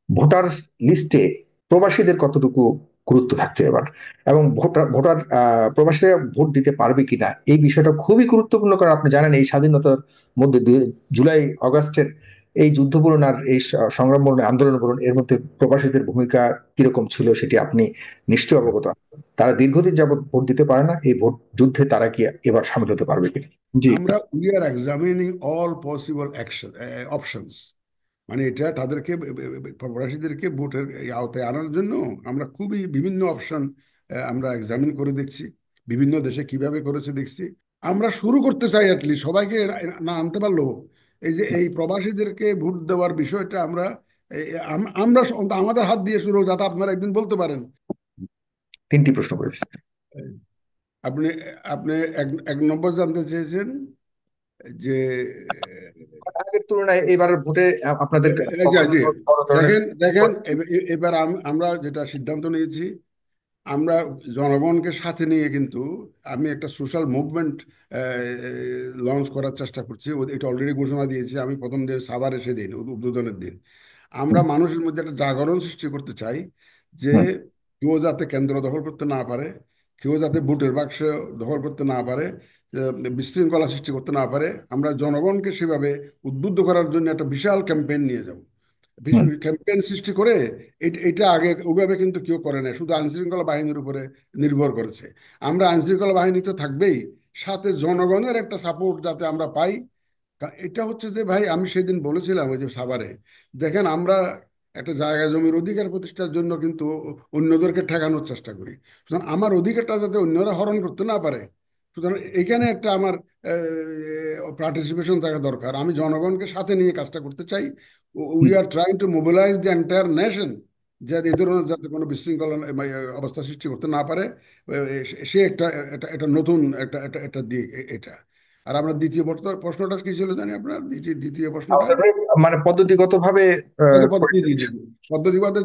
Voter লিস্টে প্রবাসীদের কতটুকু গুরুত্ব থাকছে এবার, এবং ভোটার ভোটার প্রবাসীরা ভোট দিতে পারবে কিনা এই বিষয়টা খুবই গুরুত্বপূর্ণ। কারণ আপনি জানেন এই স্বাধীনতার মধ্যে জুলাই আগস্টের এই যুদ্ধ বলুন আর এই সংগ্রাম বলুন আন্দোলন বলুন, এর মধ্যে প্রবাসীদের ভূমিকা কিরকম ছিল সেটি আপনি নিশ্চয়ই অবগত আছেন। তারা দীর্ঘদিন যাবত ভোট দিতে পারে না, এই ভোট যুদ্ধে তারা কি এবার সামিল হতে পারবে কিনা? জি। আমরা we R examining all possible action options, মানে এটা তাদেরকে প্রবাসীদেরকে ভোটের এই আওতায় আনার জন্য আমরা খুবই বিভিন্ন অপশন আমরা এক্সামিন করে দেখছি। বিভিন্ন দেশে কিভাবে করেছে দেখছি। আমরা শুরু করতে চাই অ্যাটলিস্ট সবাইকে না আনতে পারলো এই যে এই প্রবাসীদেরকে ভোট দেওয়ার বিষয়টা আমরা আমরা আমাদের হাত দিয়ে শুরু হোক, যাতে আপনারা একদিন বলতে পারেন। তিনটি প্রশ্ন করেছি। আপনি আপনি এক এক নম্বর জানতে চেয়েছেন যে আগের তুলনায় এবার ভোটে আপনাদের জি পক্ষ জি, থেকে বড় ধরনের দেখেন দেখেন এবার আমরা যেটা সিদ্ধান্ত নিয়েছি, আমরা জনগণকে সাথে নিয়ে কিন্তু আমি একটা সোশ্যাল মুভমেন্ট লঞ্চ করার চেষ্টা করছি। এটা অলরেডি ঘোষণা দিয়েছি আমি প্রথম দিন সাভারে সেদিন উদ্বোধনের দিন। আমরা মানুষের মধ্যে একটা জাগরণ সৃষ্টি করতে চাই যে হুম, কেউ যাতে কেন্দ্র দখল করতে না পারে, কেউ যাতে ভোটের বাক্স দখল করতে না পারে, বিশৃঙ্খলা সৃষ্টি করতে না পারে। আমরা জনগণকে সেভাবে উদ্বুদ্ধ করার জন্য একটা বিশাল ক্যাম্পেইন নিয়ে যাব। হুম, ক্যাম্পেইন সৃষ্টি করে এটা আগে ওইভাবে কিন্তু কেউ করে না, শুধু আইনশৃঙ্খলা বাহিনীর উপরে নির্ভর করেছে। আমরা আইনশৃঙ্খলা বাহিনী তো থাকবেই, সাথে জনগণের একটা সাপোর্ট যাতে আমরা পাই। এটা হচ্ছে যে ভাই, আমি সেদিন বলেছিলাম ওই যে সাভারে, দেখেন আমরা একটা জায়গা জমির অধিকার প্রতিষ্ঠার জন্য কিন্তু অন্যদেরকে ঠেকানোর চেষ্টা করি। সুতরাং আমার অধিকারটা যাতে অন্যরা হরণ করতে না পারে, সুতরাং এখানে একটা আমার পার্টিসিপেশন থাকা দরকার। আমি জনগণকে সাথে নিয়ে কাজটা করতে চাই। We hmm. Are trying to mobilise the entire nation, যাতে এই ধরনের যাতে কোনো বিশৃঙ্খলা অবস্থা সৃষ্টি করতে না পারে। সে একটা একটা একটা নতুন একটা একটা একটা দিক এটা। আর আমরা দ্বিতীয় প্রশ্নটা কি ছিল জানি আপনার, দ্বিতীয় প্রশ্নটা মানে পদ্ধতিগত ভাবে তাহলে পদ্ধতিগত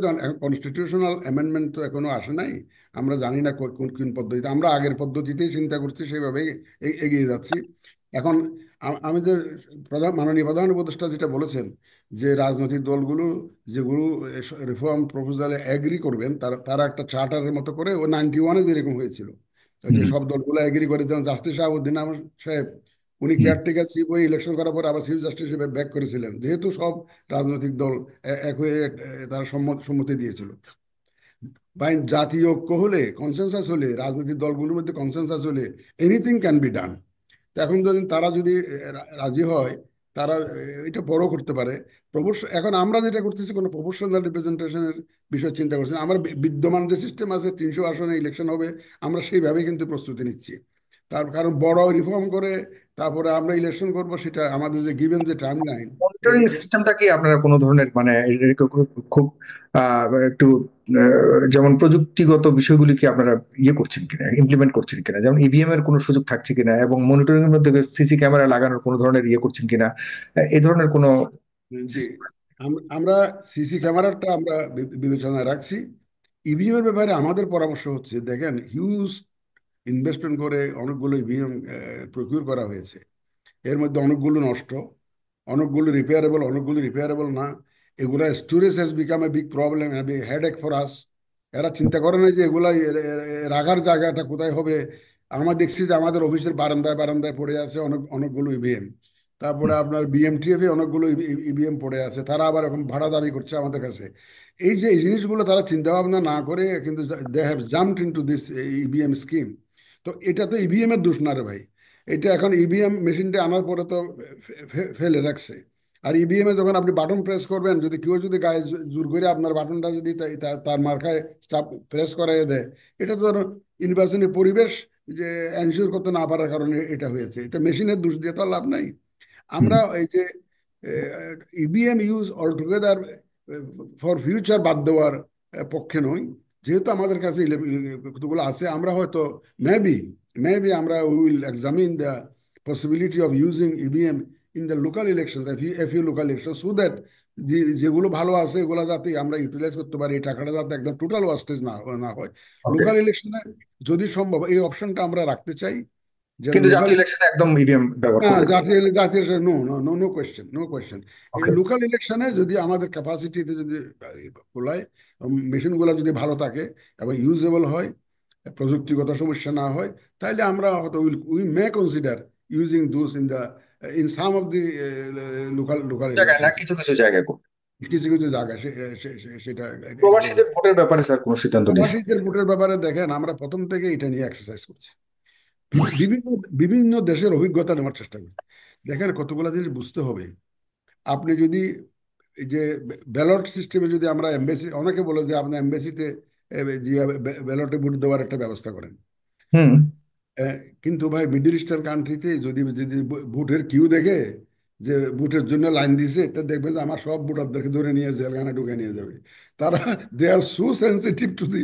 কনস্টিটিউশনাল অ্যামেন্ডমেন্ট তো এখনো আসে নাই। আমরা জানি না কোন কোন পদ্ধতিতে, আমরা আগের পদ্ধতিতেই চিন্তা করছি, সেইভাবেই এগিয়ে যাচ্ছি। এখন আমি যে মাননীয় প্রধান উপদেষ্টা যেটা বলেছেন যে রাজনৈতিক দলগুলো যেগুলো রিফর্ম প্রপোজালে এগ্রি করবেন, তারা তারা একটা চার্টারের মতো করে, ও 91-এ যেরকম হয়েছিল, ওই যে হুম, সব দলগুলো এগ্রি করে, যেমন জাস্টিস শাহাবুদ্দিন আহমেদ সাহেব, উনি হুম, কেয়ারটেকার চিফ হয়ে ইলেকশন করার পর আবার চিফ জাস্টিস হিসেবে ব্যাক করেছিলেন, যেহেতু সব রাজনৈতিক দল এক হয়ে তারা সম্মতি দিয়েছিল। বা জাতীয় ঐক্য হলে, কনসেনসাস হলে, রাজনৈতিক দলগুলোর মধ্যে কনসেনসাস হলে এনিথিং ক্যান বি ডান। এখন যদি তারা যদি রাজি হয়, তারা এটা বড় করতে পারে। এখন আমরা যেটা করতেছি কোনো প্রপোর্শনাল রিপ্রেজেন্টেশনের বিষয় চিন্তা করছি না। আমার বিদ্যমান যে সিস্টেম আছে 300 আসনে ইলেকশন হবে, আমরা সেইভাবে কিন্তু প্রস্তুতি নিচ্ছি। তার কারণ বড় রিফর্ম করে তারপরে আমরা ইলেকশন করব, সেটা আমাদের যে গিভেন যে টাইম লাইন। মনিটরিং সিস্টেমটা কি আপনারা কোনো ধরনের মানে খুব একটু যেমন প্রযুক্তিগত বিষয়গুলি কি আপনারা ইয়ে করছেন কিনা, ইমপ্লিমেন্ট করছেন কিনা, যেমন ইভিএম এর কোনো সুযোগ থাকছে কিনা, এবং মনিটরিং এর মধ্যে সিসি ক্যামেরা লাগানোর কোনো ধরনের ইয়ে করছেন কিনা, এই ধরনের কোনো জি, আমরা সিসি ক্যামেরাটা আমরা বিবেচনায় রাখছি। ইভিএম এর ব্যাপারে আমাদের পরামর্শ হচ্ছে, দেখেন হিউজ ইনভেস্টমেন্ট করে অনেকগুলো ইভিএম প্রকিউর করা হয়েছে। এর মধ্যে অনেকগুলো নষ্ট, অনেকগুলো রিপেয়ারেবল, অনেকগুলো রিপেয়ারেবল না। এগুলা storage has become a big problem, headache for us. এরা চিন্তা করে না যে এগুলা রাখার জায়গাটা কোথায় হবে। আমরা দেখছি যে আমাদের অফিসের বারান্দায় বারান্দায় পড়ে আছে অনেকগুলো ইভিএম। তারপরে আপনার বিএমটিএফ এ অনেকগুলো ইভিএম পড়ে আছে, তারা আবার এখন ভাড়া দাবি করছে আমাদের কাছে। এই যে এই জিনিসগুলো তারা চিন্তা ভাবনা না করে কিন্তু they have jumped into this EVM scheme. তো এটা তো ইভিএম এর দোষ না রে ভাই। এটা এখন ইভিএম মেশিনটা আনার পরে তো ফেলে রাখছে। আর ইভিএম এ যখন আপনি বাটন প্রেস করবেন, যদি কেউ যদি গায়ে জোর করে আপনার বাটনটা যদি তার মার্কায় চাপ প্রেস করাই দেয়, এটা তো নির্বাচনী পরিবেশ যে এনশিওর করতে না পারার কারণে এটা হয়েছে। এটা মেশিনের দোষ দিয়ে তো আর লাভ নাই। আমরা এই যে EVM use altogether for future বাদ দেওয়ার পক্ষে নই। যেহেতু আমাদের কাছে কতগুলো আছে, আমরা হয়তো মেবি মেবি আমরা will examine the possibility of using EVM in the local election, F U local election, so that যেগুলো ভালো আছে এগুলো যাতে আমরা ইউটিলাইজ করতে পারি, এই টাকাটা যাতে একদম টোটাল ওয়াস্টেজ না হয়। ওকে। লোকাল ইলেকশনে যদি সম্ভব এই অপশনটা আমরা রাখতে চাই। যারা কিন্তু লোকাল, জাতীয় ইলেকশনে একদম ইভিএম ব্যবহার না করবে। জাতীয় জাতীয় no no no no question, no question. এই ওকে। লোকাল ইলেকশনে যদি আমাদের ক্যাপাসিটিতে যদি কোলায়, মেশিনগুলো যদি ভালো থাকে এবং ইউজেবল হয়, প্রযুক্তিগত সমস্যা না হয়, তাহলে আমরা হয়তো we may consider using those in some of the local local জায়গায় না, ইলেকশনস। কিছু কিছু জায়গায় করবে। কিছু কিছু জায়গায় সেটা এটা করবে। প্রবাসীদের ভোটের ব্যাপারে স্যার কোনো সিদ্ধান্ত নিয়েছে? প্রবাসীদের ভোটের ব্যাপারে দেখেন, আমরা প্রথম থেকে এটা নিয়ে এক্সারসাইজ করছি, বিভিন্ন বিভিন্ন দেশের অভিজ্ঞতা নেওয়ার চেষ্টা করছি। দেখেন কতগুলো জিনিস বুঝতে হবে। আপনি যদি এই যে ব্যালট সিস্টেমে যদি আমরা এমবেসি, অনেকে বলে যে আপনার এমবেসিতে যে ব্যালটে ভোট দেওয়ার একটা ব্যবস্থা করেন। হুম। আহ, কিন্তু ভাই মিডল ইস্টার্ন কান্ট্রিতে যদি যদি ভোটের কিউ দেখে যে ভোটের জন্য লাইন দিছে, তা দেখবেন যে আমার সব ভোটারদেরকে ধরে নিয়ে জেলখানা ঢুকে নিয়ে যাবে। তারা they are so sensitive to the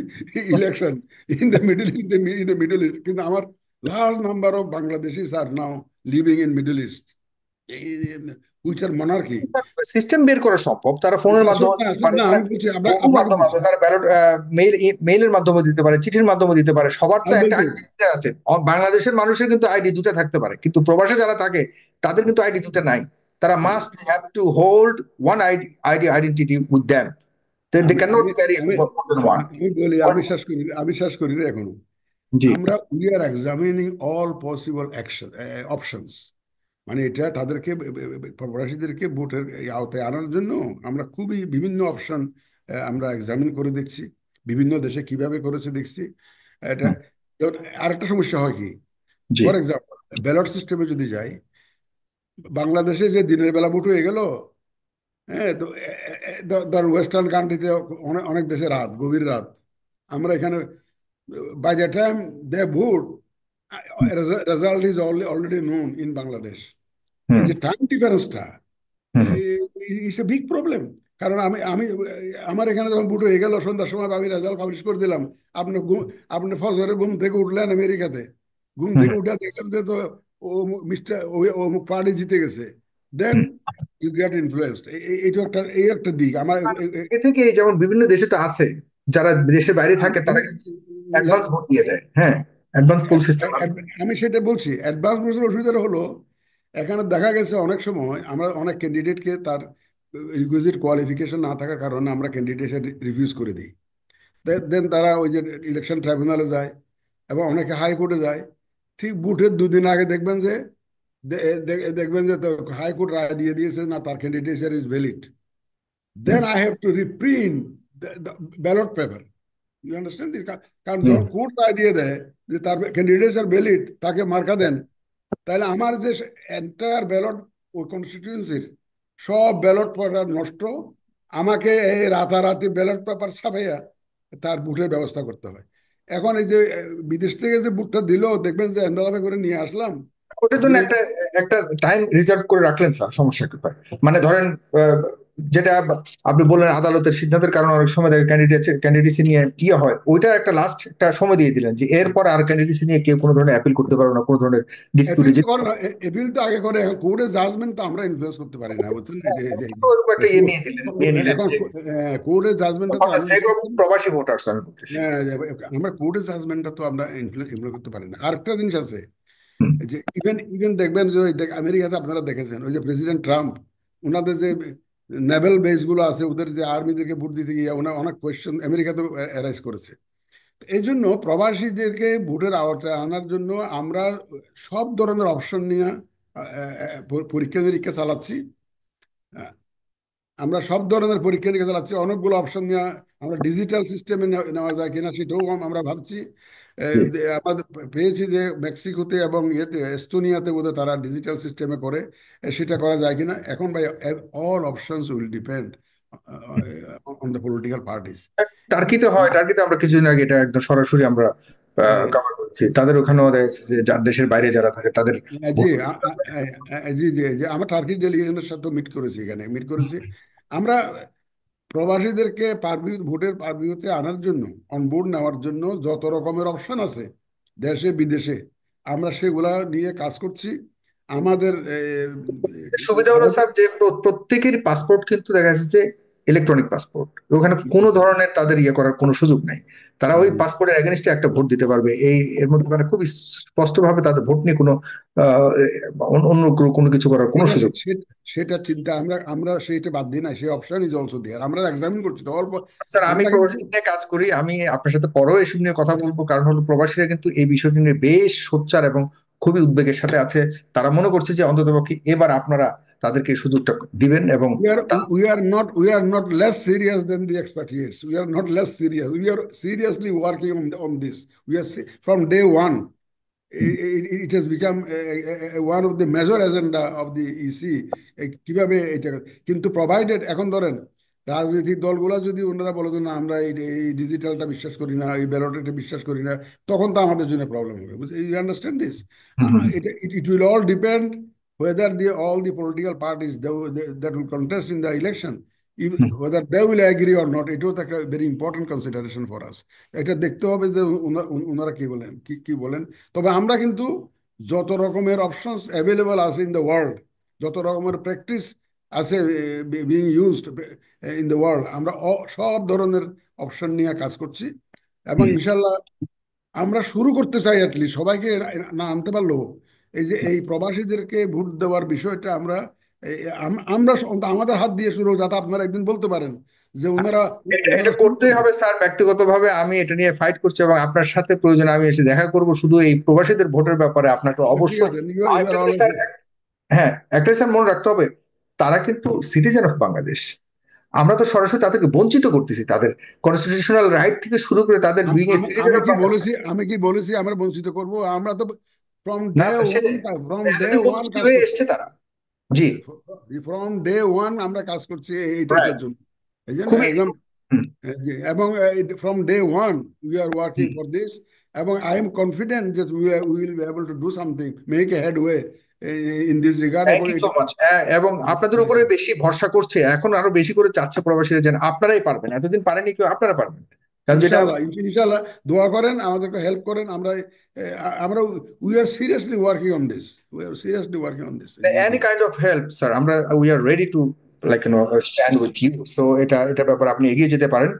election in the Middle East. কিন্তু আমার large number of Bangladeshis are now living in Middle East, which are monarchy. System বের করা সম্ভব, তারা ফোনের মাধ্যমে দিতে পারে, না তারা আমি বলছি, বহু আপনাকে মাধ্যম বলছি, আছে, তারা ব্যালট মেইল মেইলের মাধ্যমে দিতে পারে, চিঠির মাধ্যমে দিতে পারে, সবার তো আমি একটা বলছি, আইডি আছে। বাংলাদেশের মানুষের কিন্তু আইডি দুটো থাকতে পারে, কিন্তু প্রবাসে যারা থাকে তাদের কিন্তু আইডি দুটো নাই। তারা must have to hold one identity with them, they আমি ক্যান নট আমি ক্যারি আমি মোর দেন ওয়ান। আমি বলি, আমি শেষ করি রে এখনো। জি। আমরা we R examining all possible action options, মানে এটা তাদেরকে প্রবাসীদেরকে ভোটের এই আওতায় আনার জন্য আমরা খুবই বিভিন্ন অপশন আমরা এক্সামিন করে দেখছি, বিভিন্ন দেশে কিভাবে করেছে দেখছি। এটা হুম, আরেকটা সমস্যা হয় কি, জি। ফর এক্সাম্পল ব্যালট সিস্টেমে যদি যাই, বাংলাদেশে যে দিনের বেলা ভোট হয়ে গেল, হ্যাঁ, তো ধর ওয়েস্টার্ন কান্ট্রিতে অনেক অনেক দেশে রাত, গভীর রাত। আমরা এখানে by the time they vote, result is already known in Bangladesh. এই হুম। যে টাইম ডিফারেন্সটা, hmm. It's a big problem. কারণ আমি আমি আমার এখানে যখন ভোট হয়ে গেল সন্ধ্যার সময় আমি রেজাল্ট পাবলিশ করে দিলাম, আপনি আপনি ফজরে ঘুম থেকে উঠলেন আমেরিকাতে, ঘুম হুম। থেকে উঠে দেখলাম যে তো ও মিস্টার ও পার্টি জিতে গেছে, then hmm. You get influenced. এইটা একটা, এই একটা দিক আমার। এ থেকে যেমন বিভিন্ন দেশে তো আছে, যারা দেশের বাইরে থাকে তারা আমি কিন্তু অ্যাডভান্স ভোট দিয়ে দেয়, হ্যাঁ, অ্যাডভান্স পোল সিস্টেম আছে। আমি সেটা বলছি, অ্যাডভান্স ভোটের অসুবিধাটা হলো এখানে দেখা গেছে অনেক সময় আমরা অনেক ক্যান্ডিডেটকে তার রিকুইজিট কোয়ালিফিকেশন না থাকার কারণে আমরা ক্যান্ডিডেটের রিফিউজ করে দিই। দেন তারা ওই যে ইলেকশন ট্রাইব্যুনালে যায় এবং অনেকে হাইকোর্টে যায়। ঠিক ভোটের দুদিন আগে দেখবেন যে দেখবেন যে হাইকোর্ট রায় দিয়ে দিয়েছে না, তার candidature is valid. Hmm. Then I have to reprint ballot paper, you understand. কারণ হুম। যখন কোর্ট রায় দিয়ে দেয় যে তার ক্যান্ডিডেটস আর ভ্যালিড, তাকে মার্কা দেন, তাহলে আমার যে এন্টায়ার ব্যালট ওই কনস্টিটিউয়েন্সির সব ব্যালট পেপার নষ্ট। আমাকে এই রাতারাতি ব্যালট পেপার ছাপাইয়া তার বুথের ব্যবস্থা করতে হয়। এখন এই যে বিদেশ থেকে যে বুথটা দিল, দেখবেন যে এনভেলপে করে নিয়ে আসলাম, ওটার জন্য দিয়ে একটা একটা টাইম রিজার্ভ করে রাখলেন স্যার, সমস্যা কোথায়? মানে ধরেন যেটা আপনি বললেন আদালতের সিদ্ধান্তের কারণে অনেক সময় দেখে ক্যান্ডিডেসি নিয়ে ইয়ে হয়, ওইটা একটা লাস্ট একটা সময় দিয়ে দিলেন যে এরপর আর ক্যান্ডিডেসি নিয়ে কেউ কোনো ধরনের অ্যাপিল করতে পারবে না, কোনো ধরনের অ্যাপিল ডিসপিউটে তো যেতে করে পারবে না, অ্যাপিল তো আগে করে, কোর্টের জাজমেন্ট তো আমরা ইনফ্লুয়েন্স করতে পারি না, বুঝছেন। না। ওরকম একটা ইয়ে নিয়ে দিলেন, নিয়ে নিলেন এখন যে কোর্টের জাজমেন্টটা তো ফর দ্য আমি, সেক অফ প্রবাসী ভোটার্স আমি বলতেছি। হ্যাঁ, আমরা কোর্টের জাজমেন্টটা তো আমরা ইমপ্লিমেন্ট করতে পারি না। আরেকটা জিনিস আছে, হুম। এই যে ইভেন ইভেন দেখবেন যে ওই আমেরিকাতে আপনারা দেখেছেন ওই যে প্রেসিডেন্ট ট্রাম্প, ওনাদের যে নেভেল বেস গুলো আছে, ওদের যে আর্মিদেরকে ভোট দিতে গিয়ে ওনার অনেক কোয়েশ্চেন আমেরিকাতে অ্যারাইজ করেছে। তো এই জন্য প্রবাসীদেরকে ভোটের আওতায় আনার জন্য আমরা সব ধরনের অপশন নিয়ে পরীক্ষা নিরীক্ষা চালাচ্ছি। আমরা সব ধরনের পরীক্ষা নিরীক্ষা চালাচ্ছি, অনেকগুলো অপশন নিয়ে আমরা ডিজিটাল সিস্টেমে নেওয়া যায় কিনা সেটাও আমরা ভাবছি। জি। আমাদের পেয়েছি যে মেক্সিকোতে এবং ইয়েতে এস্তোনিয়াতে বোধহয় তারা ডিজিটাল সিস্টেমে করে, সেটা করা যায় কিনা এখন ভাই। All options will depend on the political parties. টার্কিতে হয়, টার্কিতে আমরা কিছুদিন আগে এটা একদম সরাসরি আমরা কভার করছি, তাদের ওখানেও দেখা যাচ্ছে যে দেশের বাইরে যারা থাকে তাদের জি, ভোট। জি জি জি, আমরা টার্কিশ ডেলিগেশনের সাথে মিট করেছি, এখানে মিট করেছি আমরা। প্রবাসীদেরকে পারভিউ ভোটের পারভিউতে আনার জন্য, অনবোর্ড নেওয়ার জন্য যত রকমের অপশন আছে দেশে বিদেশে, আমরা সেগুলা নিয়ে কাজ করছি। আমাদের সুবিধা হলো আমাদের স্যার যে প্রত্যেকের পাসপোর্ট কিন্তু দেখা যাচ্ছে যে ইলেকট্রনিক পাসপোর্ট, ওখানে কোনো ধরনের তাদের ইয়ে করার কোনো সুযোগ নাই। তারা ওই পাসপোর্টের এগেনস্টে একটা ভোট দিতে পারবে। এর মধ্যে মানে খুবই স্পষ্টভাবে তাদের ভোট নিয়ে কোনো আহ, অন্য কোনো কিছু করার কোনো এটা সুযোগ। সেটা চিন্তা আমরা আমরা সেইটা বাদ দিই না, সেই অপশন ইজ অলসো দেয়ার, আমরা এক্সামিন করছি তো অল্প। স্যার, আমি আমরা কিন্তু প্রবাসী নিয়ে কাজ করি, আমি আপনার সাথে পরেও এসব নিয়ে কথা বলবো, কারণ হলো প্রবাসীরা কিন্তু এই বিষয়টি নিয়ে বেশ সোচ্চার এবং খুবই উদ্বেগের সাথে আছে। তারা মনে করছে যে অন্ততপক্ষে এবার আপনারা তাদেরকে এই সুযোগটা দিবেন এবং we are not less serious than the expatriates. We are not less serious. We are seriously working on this. From day one. It has become one of the major agenda of the EC, কিভাবে এটা, কিন্তু provided এখন ধরেন রাজনৈতিক দলগুলো যদি ওনারা বলে যে না আমরা এই ডিজিটালটা বিশ্বাস করি না, এই ব্যালটটা বিশ্বাস করি না, তখন তো আমাদের জন্য প্রবলেম হবে। You understand this? Hmm, hmm, It will all depend whether all the political parties that will contest in the election, hmm, whether they will agree or not, এটাও তো একটা very important consideration for us. এটা দেখতে হবে যে ওনারা কি বলেন, কি বলেন। তবে আমরা কিন্তু যত রকমের অপশনস অ্যাভেলেবল আছে ইন দ্য ওয়ার্ল্ড, যত রকমের প্র্যাকটিস আছে being used in the world, আমরা সব ধরনের অপশন নিয়ে কাজ করছি। এবং হুম। ইনশাল্লাহ আমরা শুরু করতে চাই, অ্যাটলিস্ট সবাইকে না আনতে পারলেও এই যে এই প্রবাসীদেরকে ভোট দেওয়ার বিষয়টা আমরা আমরা আমাদের হাত দিয়ে শুরু হোক, যাতে আপনারা একদিন বলতে পারেন যে ওনারা এটা এটা ওনারা শুরু করতেই করেছে। হবে স্যার, ব্যক্তিগতভাবে আমি এটা নিয়ে ফাইট করছি এবং আপনার সাথে প্রয়োজনে আমি এসে দেখা করব শুধু এই প্রবাসীদের ভোটের ব্যাপারে আপনাকে ঠিক অবশ্যই। আছে, ইউ আর আরেকটা জিনিস অলওয়েজ। স্যার, হ্যাঁ, একটা স্যার মনে রাখতে হবে, তারা কিন্তু সিটিজেন অফ বাংলাদেশ। আমরা তো সরাসরি তাদেরকে বঞ্চিত করতেছি তাদের কনস্টিটিউশনাল রাইট থেকে শুরু করে তাদের বিং এ আমি সিটিজেন আমি অফ কি বাংলাদেশ। বলেছি, আমরা বঞ্চিত করব? আমরা তো ফ্রম না ডে স্যার, ওয়ান, সেটাই ফ্রম ডে এতদিন ওয়ান বঞ্চিত কাজ হয়ে করছি। এসছে তারা। জি। ফ্রম ডে ওয়ান আমরা কাজ করছি রাইট। এইটার জন্য, এই জন্য খুবই। একদম। হুম। জি, এবং from day one we are working hmm. For this. এবং আই এম কনফিডেন্ট যে we will be able to do something, make a Headway in this regard. Thank এবং ইউ সো এটা মাচ। এবং আপনাদের উপরে বেশি ভরসা করছে, এখন আরো বেশি করে চাচ্ছে প্রবাসীরা যেন আপনারাই পারবেন, এতদিন পারেনি কেউ, আপনারা পারবেন। কারণ যেটা ইনশাল্লাহ, ইনশাল্লাহ দোয়া করেন, আমাদেরকে হেল্প করেন। আমরা we are seriously working on this, we are seriously working on this. জি এনি জি। কাইন্ড অফ হেল্প স্যার, আমরা we are ready to like stand with you. So এটা ব্যাপারে আপনি এগিয়ে যেতে পারেন।